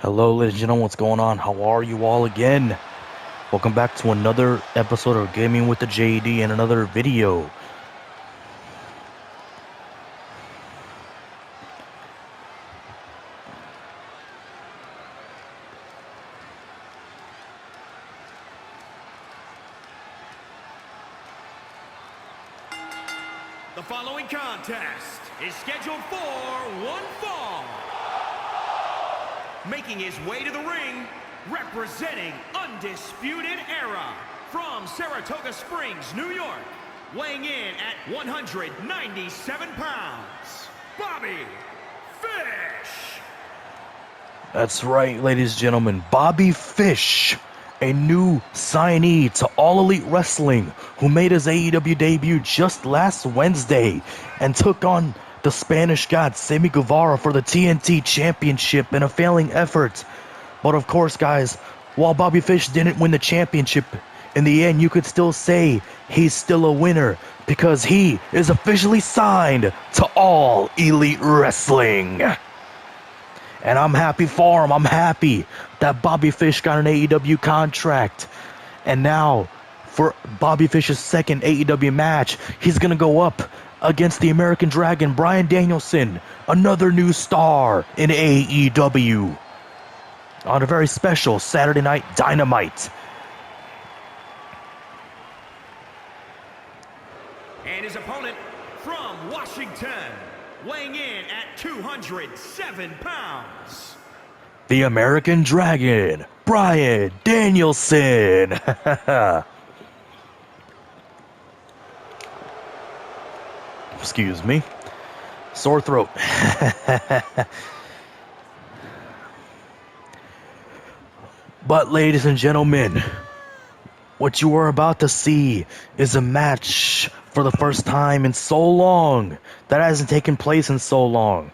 Hello, ladies and gentlemen, what's going on? How are you all again? Welcome back to another episode of Gaming with the JD and another video. The following contest is scheduled for one fall. Making his way to the ring, representing Undisputed Era from Saratoga Springs, New York, weighing in at 197 pounds, Bobby Fish. That's right, ladies and gentlemen, Bobby Fish, a new signee to All Elite Wrestling, who made his AEW debut just last Wednesday and took on the Spanish God, Sammy Guevara, for the TNT Championship in a failing effort. But of course, guys, while Bobby Fish didn't win the championship, in the end, you could still say he's still a winner because he is officially signed to All Elite Wrestling. And I'm happy for him. I'm happy that Bobby Fish got an AEW contract. And now, for Bobby Fish's second AEW match, he's going to go up against the American Dragon, Bryan Danielson, another new star in AEW, on a very special Saturday Night Dynamite. And his opponent from Washington, weighing in at 207 pounds. The American Dragon, Bryan Danielson. Excuse me. Sore throat. But ladies and gentlemen, what you are about to see is a match for the first time in so long that hasn't taken place in so long.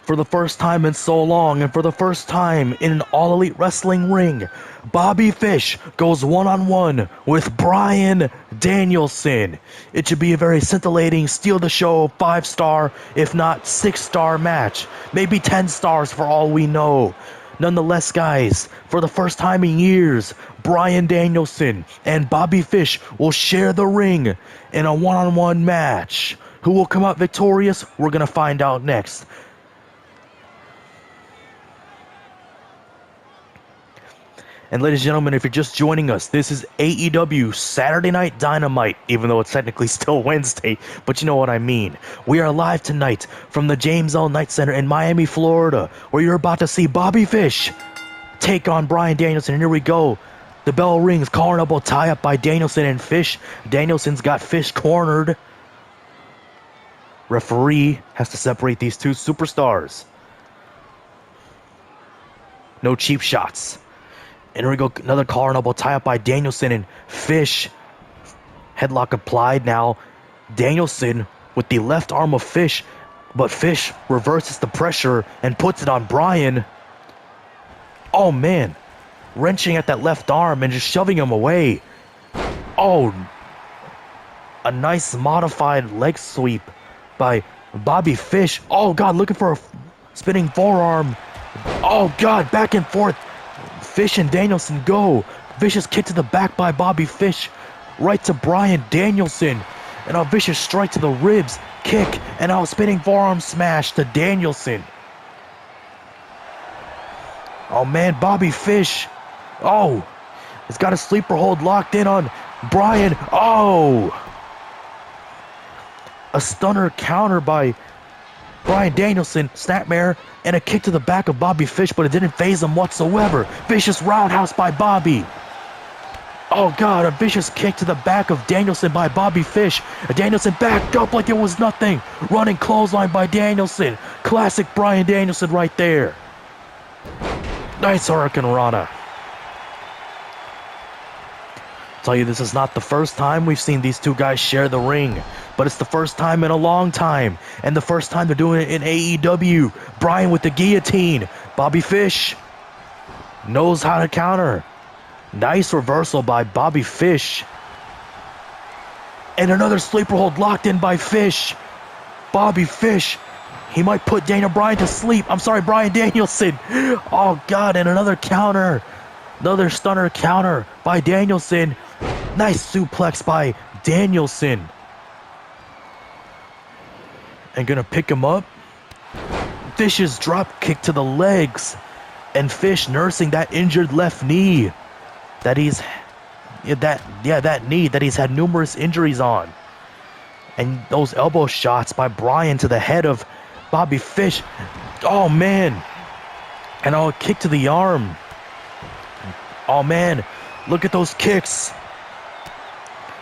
For the first time in so long, and for the first time in an All Elite Wrestling ring, Bobby Fish goes one-on-one with Bryan Danielson. It should be a very scintillating, steal the show, 5-star, if not 6-star match. Maybe 10 stars for all we know. Nonetheless, guys, for the first time in years, Bryan Danielson and Bobby Fish will share the ring in a one-on-one match. Who will come out victorious? We're going to find out next. And ladies and gentlemen, if you're just joining us, this is AEW Saturday Night Dynamite, even though it's technically still Wednesday, but you know what I mean. We are live tonight from the James L. Knight Center in Miami, Florida, where you're about to see Bobby Fish take on Bryan Danielson. And here we go. The bell rings, collar and elbow tie up by Danielson and Fish. Danielson's got Fish cornered. Referee has to separate these two superstars. No cheap shots. And here we go, another collar and elbow tie up by Danielson and Fish. Headlock applied now. Danielson with the left arm of Fish, but Fish reverses the pressure and puts it on Bryan. Oh man, wrenching at that left arm and just shoving him away. Oh, a nice modified leg sweep by Bobby Fish. Oh God, looking for a spinning forearm. Oh God, back and forth. Fish and Danielson go. Vicious kick to the back by Bobby Fish. Right to Bryan Danielson. And a vicious strike to the ribs. Kick. And now a spinning forearm smash to Danielson. Oh man, Bobby Fish. Oh. He's got a sleeper hold locked in on Bryan. Oh. A stunner counter by Bryan Danielson, snapmare, and a kick to the back of Bobby Fish, but it didn't faze him whatsoever. Vicious roundhouse by Bobby. Oh God, a vicious kick to the back of Danielson by Bobby Fish. Danielson backed up like it was nothing. Running clothesline by Danielson. Classic Bryan Danielson right there. Nice Hurricane Rana. Tell you, this is not the first time we've seen these two guys share the ring, but it's the first time in a long time, and the first time they're doing it in AEW. Bryan with the guillotine. Bobby Fish knows how to counter. Nice reversal by Bobby Fish. And another sleeper hold locked in by Fish. Bobby Fish He might put Daniel Bryan to sleep. I'm sorry, Bryan Danielson. Oh, God, and another counter. Another stunner counter by Danielson. Nice suplex by Danielson. And gonna pick him up. Fish's drop kick to the legs. And Fish nursing that injured left knee. That knee that he's had numerous injuries on. And those elbow shots by Bryan to the head of Bobby Fish. Oh, man. And a kick to the arm. Oh, man. Look at those kicks.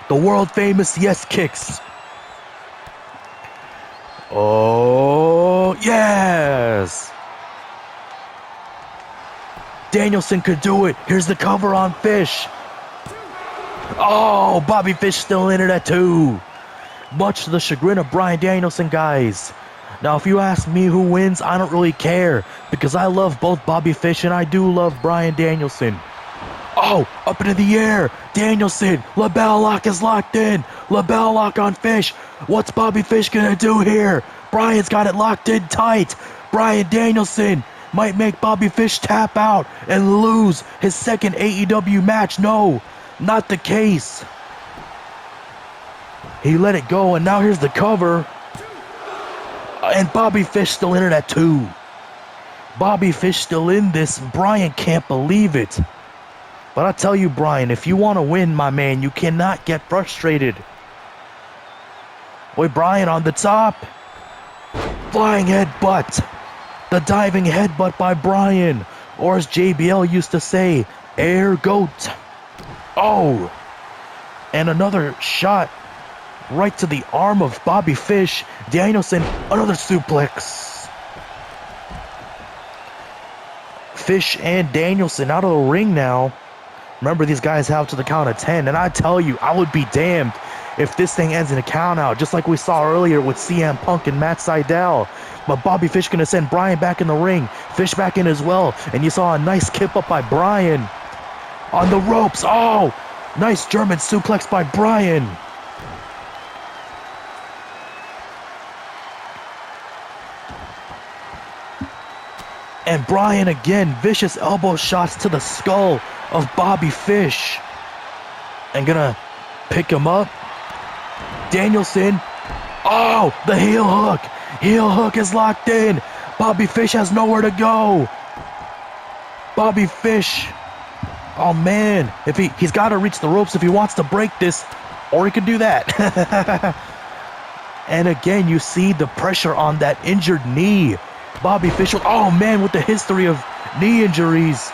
The world famous yes kicks. Oh, yes. Danielson could do it. Here's the cover on Fish. Oh, Bobby Fish still in it at 2. Much to the chagrin of Bryan Danielson, guys. Now, if you ask me who wins, I don't really care, because I love both Bobby Fish and I do love Bryan Danielson. Oh, up into the air. Danielson, LaBelle lock is locked in. LaBelle lock on Fish. What's Bobby Fish gonna do here? Bryan's got it locked in tight. Bryan Danielson might make Bobby Fish tap out and lose his second AEW match. No, not the case. He let it go, and now here's the cover. And Bobby Fish still in it at 2. Bobby Fish still in this. Bryan can't believe it. But I tell you, Bryan, if you want to win, my man, you cannot get frustrated. Boy, Bryan on the top. Flying headbutt. The diving headbutt by Bryan. Or as JBL used to say, air goat. Oh. And another shot right to the arm of Bobby Fish. Danielson, another suplex. Fish and Danielson out of the ring now. Remember, these guys have to the count of 10. And I tell you, I would be damned if this thing ends in a count out, just like we saw earlier with CM Punk and Matt Sydal. But Bobby Fish going to send Bryan back in the ring. Fish back in as well. And you saw a nice kip up by Bryan. On the ropes. Oh, nice German suplex by Bryan. And Bryan again, vicious elbow shots to the skull of Bobby Fish. And gonna pick him up. Danielson. Oh, the heel hook. Heel hook is locked in. Bobby Fish has nowhere to go. Bobby Fish. Oh, man. If he's got to reach the ropes if he wants to break this. Or he could do that. And again, you see the pressure on that injured knee. Bobby Fish, oh man, with the history of knee injuries.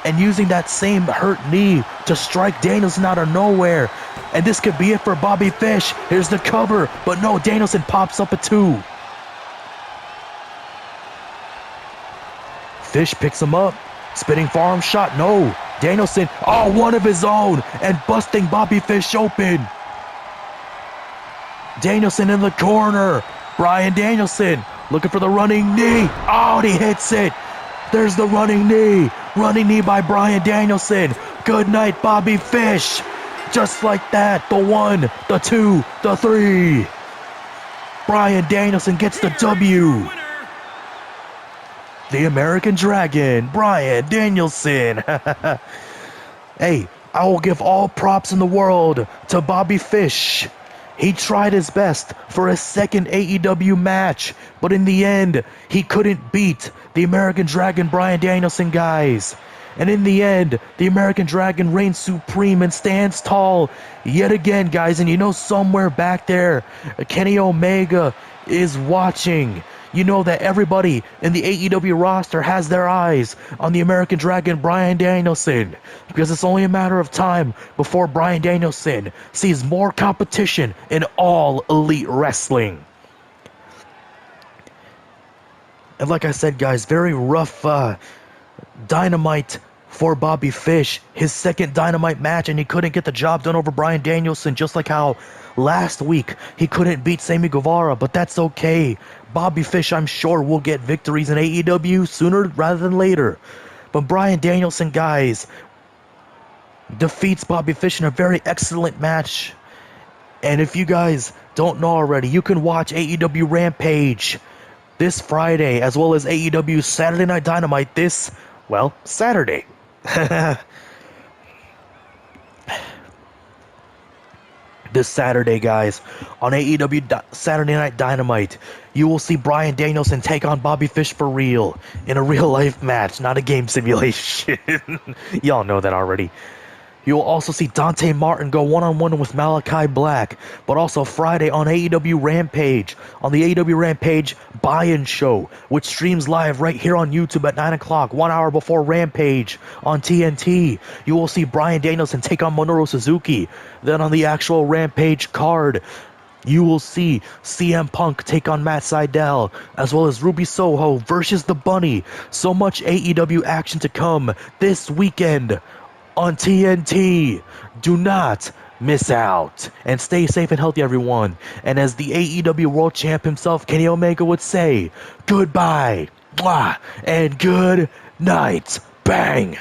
And using that same hurt knee to strike Danielson out of nowhere. And this could be it for Bobby Fish. Here's the cover. But no, Danielson pops up at 2. Fish picks him up. Spinning forearm shot. No. Danielson, oh, one of his own. And busting Bobby Fish open. Danielson in the corner. Bryan Danielson looking for the running knee. Oh, and he hits it. There's the running knee. Running knee by Bryan Danielson. Good night, Bobby Fish. Just like that. The 1, the 2, the 3. Bryan Danielson gets the W. The American Dragon, Bryan Danielson. Hey, I will give all props in the world to Bobby Fish. He tried his best for a second AEW match, but in the end, he couldn't beat the American Dragon Bryan Danielson, guys. And in the end, the American Dragon reigns supreme and stands tall yet again, guys. And you know, somewhere back there, Kenny Omega is watching. You know that everybody in the AEW roster has their eyes on the American Dragon Bryan Danielson, because it's only a matter of time before Bryan Danielson sees more competition in all elite wrestling. And like I said, guys, very rough Dynamite for Bobby Fish. His second Dynamite match, and he couldn't get the job done over Bryan Danielson, just like how last week he couldn't beat Sammy Guevara, but that's okay. Bobby Fish, I'm sure, will get victories in AEW sooner rather than later. But Bryan Danielson, guys, defeats Bobby Fish in a very excellent match. And if you guys don't know already, you can watch AEW Rampage this Friday, as well as AEW Saturday Night Dynamite this, well, Saturday. This Saturday, guys, on AEW Saturday Night Dynamite, you will see Bryan Danielson take on Bobby Fish for real in a real-life match, not a game simulation. Y'all know that already. You will also see Dante Martin go one-on-one with Malachi Black, but also Friday on AEW Rampage, on the AEW Rampage Buy-In Show, which streams live right here on YouTube at 9 o'clock, 1 hour before Rampage on TNT. You will see Bryan Danielson take on Minoru Suzuki. Then on the actual Rampage card, you will see CM Punk take on Matt Sydal, as well as Ruby Soho versus The Bunny. So much AEW action to come this weekend on TNT. Do not miss out. And stay safe and healthy, everyone. And as the AEW World Champ himself, Kenny Omega, would say, goodbye, mwah, and good night. Bang!